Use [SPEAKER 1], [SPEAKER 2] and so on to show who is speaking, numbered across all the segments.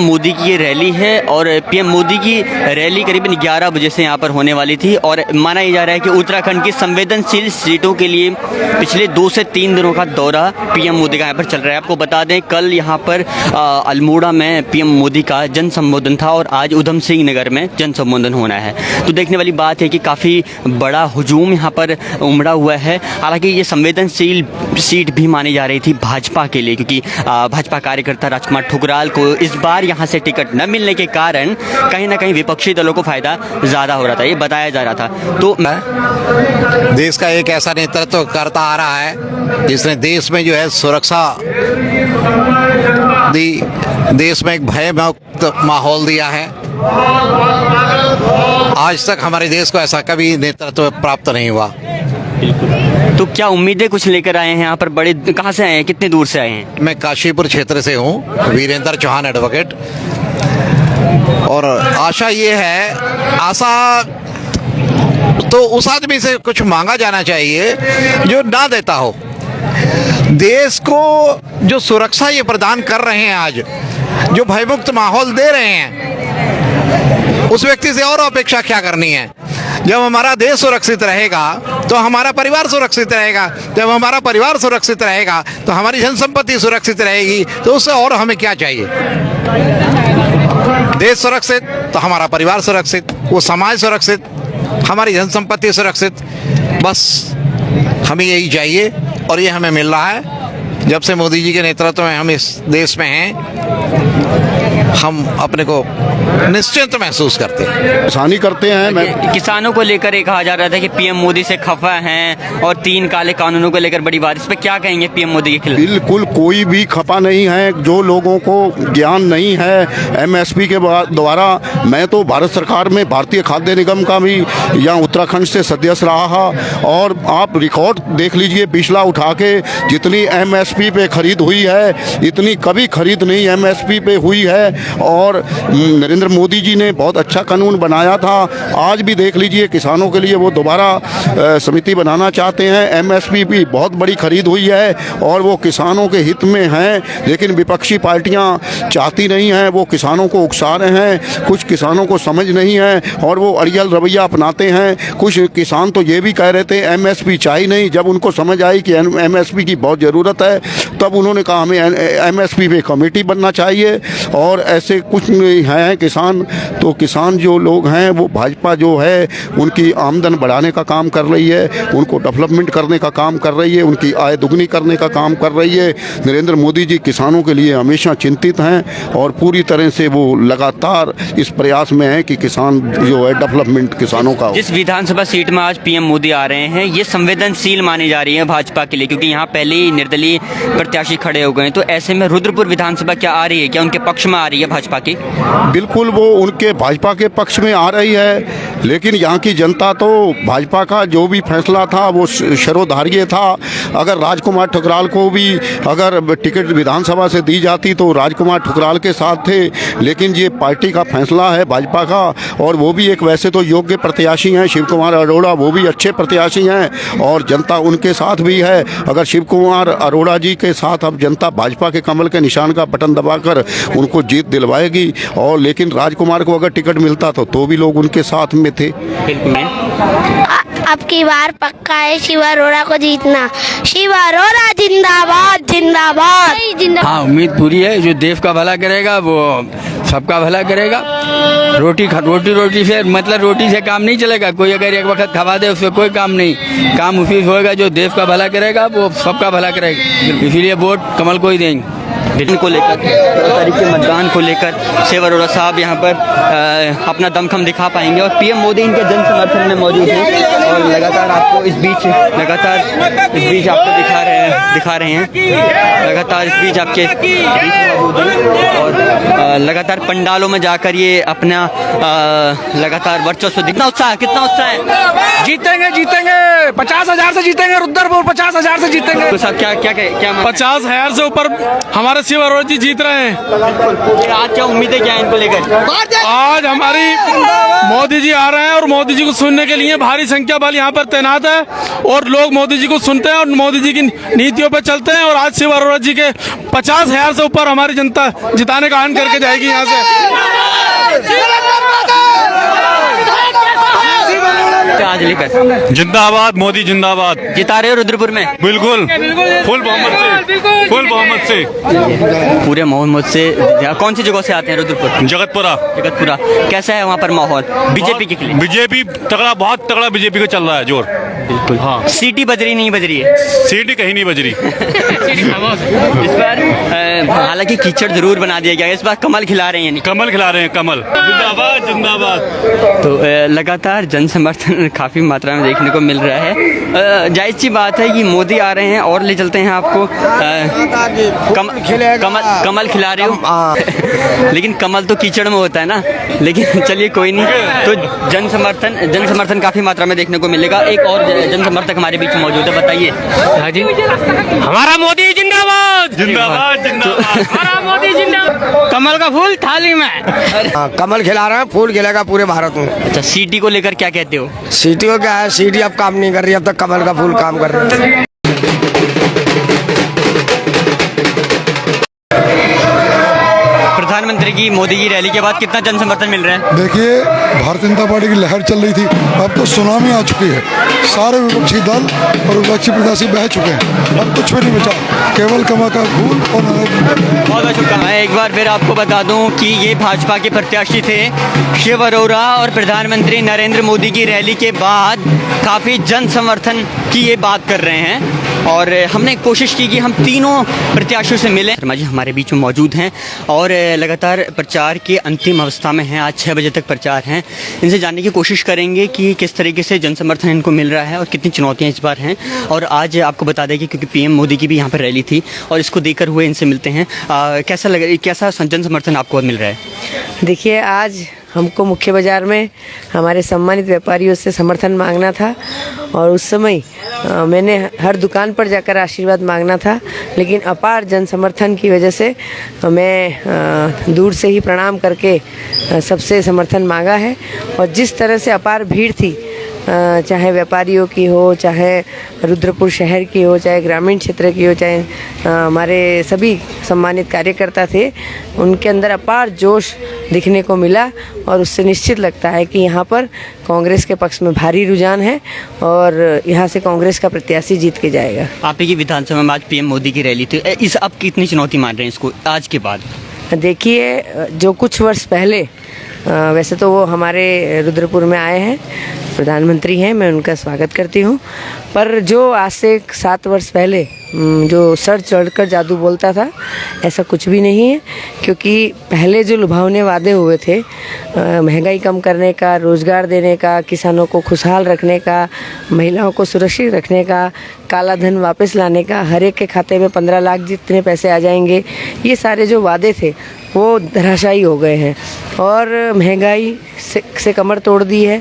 [SPEAKER 1] मोदी की ये रैली है और पीएम मोदी की रैली करीबन 11 बजे से यहाँ पर होने वाली थी और माना ही जा रहा है कि उत्तराखंड की संवेदनशील सीटों के लिए पिछले 2 से 3 दिनों का दौरा पीएम मोदी का यहाँ पर चल रहा है। आपको बता दें कल यहाँ पर अल्मोड़ा में पीएम मोदी का जन संबोधन था और आज उधम सिंह नगर में जन संबोधन होना है। तो देखने वाली बात है कि काफ़ी बड़ा हुजूम यहाँ पर उमड़ा हुआ है। हालांकि ये संवेदनशील सीट भी मानी जा रही थी भाजपा के लिए, क्योंकि भाजपा कार्यकर्ता राजकुमार ठुकराल को इस बार यहाँ से टिकट न मिलने के कारण कहीं ना कहीं विपक्षी दलों को फायदा ज़्यादा हो रहा था, ये बताया जा रहा था। तो
[SPEAKER 2] देश का एक ऐसा नेतृत्व करता आ रहा है जिसने देश में जो है सुरक्षा दी, देश में एक भयमुक्त माहौल दिया है। आज तक हमारे देश को ऐसा कभी नेतृत्व प्राप्त नहीं हुआ।
[SPEAKER 1] तो क्या उम्मीदें कुछ लेकर आए हैं यहाँ पर? बड़े कहाँ से आए हैं, कितने दूर से आए हैं?
[SPEAKER 2] मैं काशीपुर क्षेत्र से हूँ, वीरेंद्र चौहान एडवोकेट। और आशा ये है, आशा तो उस आदमी से कुछ मांगा जाना चाहिए जो ना देता हो। देश को जो सुरक्षा ये प्रदान कर रहे हैं, आज जो भयमुक्त माहौल दे रहे हैं, उस व्यक्ति से और अपेक्षा क्या करनी है। जब हमारा देश सुरक्षित रहेगा तो हमारा परिवार सुरक्षित रहेगा, जब हमारा परिवार सुरक्षित रहेगा तो हमारी जनसंपत्ति सुरक्षित रहेगी। तो उससे और हमें क्या चाहिए। देश सुरक्षित तो हमारा परिवार सुरक्षित, वो समाज सुरक्षित, हमारी जनसंपत्ति सुरक्षित, बस हमें यही चाहिए और ये हमें मिल रहा है। जब से मोदी जी के नेतृत्व में हम इस देश में हैं, हम अपने को निश्चिंत महसूस करते हैं,
[SPEAKER 3] आसानी करते हैं।
[SPEAKER 1] किसानों को लेकर ये कहा जा रहा था कि पीएम मोदी से खफा हैं और 3 काले कानूनों को लेकर बड़ी बात, इस पर क्या कहेंगे पीएम मोदी के खिलाफ?
[SPEAKER 3] बिल्कुल कोई भी खफा नहीं है। जो लोगों को ज्ञान नहीं है एमएसपी के द्वारा, मैं तो भारत सरकार में भारतीय खाद्य निगम का भी यहाँ उत्तराखंड से सदस्य रहा और आप रिकॉर्ड देख लीजिए पिछला उठा के, जितनी एमएसपी पे खरीद हुई है इतनी कभी खरीद नहीं एमएसपी पे हुई है। और नरेंद्र मोदी जी ने बहुत अच्छा कानून बनाया था। आज भी देख लीजिए किसानों के लिए वो दोबारा समिति बनाना चाहते हैं। एमएसपी भी बहुत बड़ी खरीद हुई है और वो किसानों के हित में है, लेकिन विपक्षी पार्टियां चाहती नहीं हैं, वो किसानों को उकसा रहे हैं। कुछ किसानों को समझ नहीं है और वो अड़ियल रवैया अपनाते हैं। कुछ किसान तो ये भी कह रहे थे एमएसपी चाहिए नहीं। जब उनको समझ आई कि एमएसपी की बहुत ज़रूरत है तब उन्होंने कहा हमें एमएसपी पे कमेटी बनना चाहिए। और ऐसे कुछ हैं किसान, तो किसान जो लोग हैं वो भाजपा जो है उनकी आमदन बढ़ाने का काम कर रही है, उनको डेवलपमेंट करने का काम कर रही है, उनकी आय दुगनी करने का काम कर रही है। नरेंद्र मोदी जी किसानों के लिए हमेशा चिंतित हैं और पूरी तरह से वो लगातार इस प्रयास में है कि किसान जो है डेवलपमेंट किसानों का।
[SPEAKER 1] जिस विधानसभा सीट में आज पीएम मोदी आ रहे हैं ये संवेदनशील मानी जा रही है भाजपा के लिए, क्योंकि यहाँ पहले ही निर्दलीय प्रत्याशी खड़े हो गए। तो ऐसे में रुद्रपुर विधानसभा क्या आ रही है, क्या उनके पक्ष में आ रही है भाजपा की?
[SPEAKER 3] बिल्कुल वो उनके भाजपा के पक्ष में आ रही है, लेकिन यहाँ की जनता तो भाजपा का जो भी फैसला था वो शिरोधार्य था। अगर राजकुमार ठुकराल को भी अगर टिकट विधानसभा से दी जाती तो राजकुमार ठुकराल के साथ थे, लेकिन ये पार्टी का फैसला है भाजपा का। और वो भी एक वैसे तो योग्य प्रत्याशी हैं शिव कुमार अरोड़ा, वो भी अच्छे प्रत्याशी हैं और जनता उनके साथ भी है। अगर शिव कुमार अरोड़ा जी के साथ अब जनता भाजपा के कमल के निशान का बटन दबाकर उनको जीत दिलवाएगी। और लेकिन राजकुमार को अगर टिकट मिलता तो भी लोग उनके साथ में थे।
[SPEAKER 4] अब की बार पक्का है शिव अरोड़ा को जीतना। शिव अरोड़ा जिंदाबाद जिंदाबाद।
[SPEAKER 5] हाँ, उम्मीद पूरी है। जो देश का भला करेगा वो सबका भला करेगा। रोटी से मतलब रोटी से काम नहीं चलेगा। कोई अगर एक वक्त खवा दे उससे कोई काम नहीं, काम उसी होगा जो देश का भला करेगा वो सबका भला करेगा। इसीलिए वोट कमल को ही देंगे।
[SPEAKER 1] को लेकर 17 तारीख के मतदान को लेकर शिव अरोड़ा साहब यहाँ पर अपना दमखम दिखा पाएंगे और पीएम मोदी इनके जन समर्थन में मौजूद हैं और लगातार आपको इस बीच आपको दिखा रहे हैं लगातार इस बीच आपके बीच मौजूद हैं और लगातार पंडालों में जाकर ये अपना लगातार वर्चस्व। कितना उत्साह है?
[SPEAKER 6] जीतेंगे 50,000 से जीतेंगे। रुद्रपुर 50,000 से जीतेंगे।
[SPEAKER 1] तो साहब क्या
[SPEAKER 6] 50,000 से ऊपर हमारे शिव अरोड़ा जी जीत रहे हैं।
[SPEAKER 1] आज क्या उम्मीदें क्या है इनको लेकर?
[SPEAKER 6] आज हमारी मोदी जी आ रहे हैं और मोदी जी को सुनने के लिए भारी संख्या बल यहाँ पर तैनात है और लोग मोदी जी को सुनते हैं और मोदी जी की नीतियों पर चलते हैं। और आज शिव अरोड़ा जी के 50,000 से ऊपर हमारी जनता जिताने का आह्वान करके जाएगी यहाँ से।
[SPEAKER 1] आज लेकर
[SPEAKER 7] जिंदाबाद मोदी जिंदाबाद।
[SPEAKER 1] जिता रहे हो रुद्रपुर में?
[SPEAKER 7] बिल्कुल फुल बहुमत से
[SPEAKER 1] पूरे मोहम्मद से। कौन सी जगह से आते हैं रुद्रपुर?
[SPEAKER 7] जगतपुरा।
[SPEAKER 1] जगतपुरा। कैसा है वहाँ पर माहौल बीजेपी के लिए?
[SPEAKER 7] बीजेपी तगड़ा, बहुत तगड़ा बीजेपी का चल रहा है जोर।
[SPEAKER 1] बिल्कुल।
[SPEAKER 7] हाँ।
[SPEAKER 1] सीटी बज रही नहीं बज रही है?
[SPEAKER 7] सीटी कहीं नहीं बज रही।
[SPEAKER 1] इस बार हालांकि कीचड़ जरूर बना दिया गया है, इस बार कमल खिला रहे हैं।
[SPEAKER 7] कमल खिला रहे हैं, कमल जिंदाबाद जिंदाबाद।
[SPEAKER 1] तो लगातार जन समर्थन काफ़ी मात्रा में देखने को मिल रहा है। जायज़ सी बात है कि मोदी आ रहे हैं और ले चलते हैं आपको। कमल खिला रहे हो लेकिन कमल तो कीचड़ में होता है ना। लेकिन चलिए कोई नहीं। तो जन समर्थन काफ़ी मात्रा में देखने को मिलेगा। एक और जन समर्थक हमारे बीच में मौजूद है, बताइए।
[SPEAKER 5] हाँ जी, हमारा मोदी जिंदाबाद
[SPEAKER 7] जिंदाबाद जिंदाबाद।
[SPEAKER 5] हमारा मोदी जिंदाबाद। कमल का फूल थाली में।
[SPEAKER 8] कमल खिला रहे हैं, फूल खिलेगा पूरे भारत में।
[SPEAKER 1] अच्छा, सीटी को लेकर क्या कहते हो?
[SPEAKER 8] सीटी को क्या है, सीटी अब काम नहीं कर रही, अब तक कमल का फूल काम कर रही है।
[SPEAKER 1] प्रधानमंत्री की मोदी की रैली के बाद कितना जन समर्थन मिल रहा है?
[SPEAKER 9] देखिए, भारतीय जनता पार्टी की लहर चल रही थी, अब तो सुनामी आ चुकी है। सारे विपक्षी दल और विपक्षी प्रत्याशी बह चुके हैं, अब कुछ भी नहीं बचा, केवल कमल का फूल और
[SPEAKER 1] बहुत बहुत शुभकामनाएं। एक बार फिर आपको बता दूं कि ये भाजपा के प्रत्याशी थे शिव अरोड़ा और प्रधानमंत्री नरेंद्र मोदी की रैली के बाद काफ़ी जन समर्थन की ये बात कर रहे हैं। और हमने कोशिश की कि हम तीनों प्रत्याशियों से मिलें। शर्मा जी हमारे बीच में मौजूद हैं और लगातार प्रचार के अंतिम अवस्था में हैं। आज 6 बजे तक प्रचार हैं। इनसे जानने की कोशिश करेंगे कि किस तरीके से जन समर्थन इनको मिल रहा है और कितनी चुनौतियां इस बार हैं। और आज आपको बता दें कि क्योंकि पीएम मोदी की भी यहाँ पर रैली थी और इसको देखकर हुए इनसे मिलते हैं। कैसा जन समर्थन आपको मिल रहा है?
[SPEAKER 10] देखिए, आज हमको मुख्य बाज़ार में हमारे सम्मानित व्यापारियों से समर्थन मांगना था और उस समय मैंने हर दुकान पर जाकर आशीर्वाद मांगना था, लेकिन अपार जन समर्थन की वजह से मैं दूर से ही प्रणाम करके सबसे समर्थन मांगा है। और जिस तरह से अपार भीड़ थी, चाहे व्यापारियों की हो, चाहे रुद्रपुर शहर की हो, चाहे ग्रामीण क्षेत्र की हो, चाहे हमारे सभी सम्मानित कार्यकर्ता थे, उनके अंदर अपार जोश दिखने को मिला। और उससे निश्चित लगता है कि यहाँ पर कांग्रेस के पक्ष में भारी रुझान है और यहाँ से कांग्रेस का प्रत्याशी जीत के जाएगा।
[SPEAKER 1] आप ही की विधानसभा में आज पीएम मोदी की रैली थी, इस अब कितनी चुनौती मान रहे हैं इसको आज के बाद?
[SPEAKER 10] देखिए, जो कुछ वर्ष पहले वैसे तो वो हमारे रुद्रपुर में आए हैं, प्रधानमंत्री हैं, मैं उनका स्वागत करती हूँ। पर जो आज से 7 वर्ष पहले जो सर चढ़कर जादू बोलता था, ऐसा कुछ भी नहीं है। क्योंकि पहले जो लुभावने वादे हुए थे, महंगाई कम करने का, रोज़गार देने का, किसानों को खुशहाल रखने का, महिलाओं को सुरक्षित रखने का, काला धन वापस लाने का, हर एक के खाते में 15 लाख जितने पैसे आ जाएंगे, ये सारे जो वादे थे वो धराशायी हो गए हैं। और महंगाई से कमर तोड़ दी है,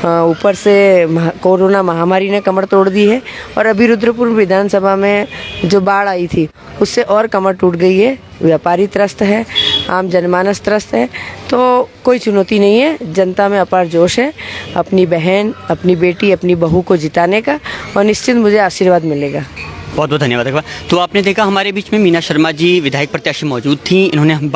[SPEAKER 10] ऊपर से कोरोना महामारी ने कमर तोड़ दी है। और अभी रुद्रपुर विधानसभा में जो बाढ़ आई थी, उससे और कमर टूट गई है। व्यापारी त्रस्त है, आम जनमानस त्रस्त है। तो कोई चुनौती नहीं है, जनता में अपार जोश है अपनी बहन, अपनी बेटी, अपनी बहू को जिताने का, और निश्चित मुझे आशीर्वाद मिलेगा।
[SPEAKER 1] बहुत बहुत धन्यवाद। तो आपने देखा हमारे बीच में मीना शर्मा जी विधायक प्रत्याशी मौजूद थी। इन्होंने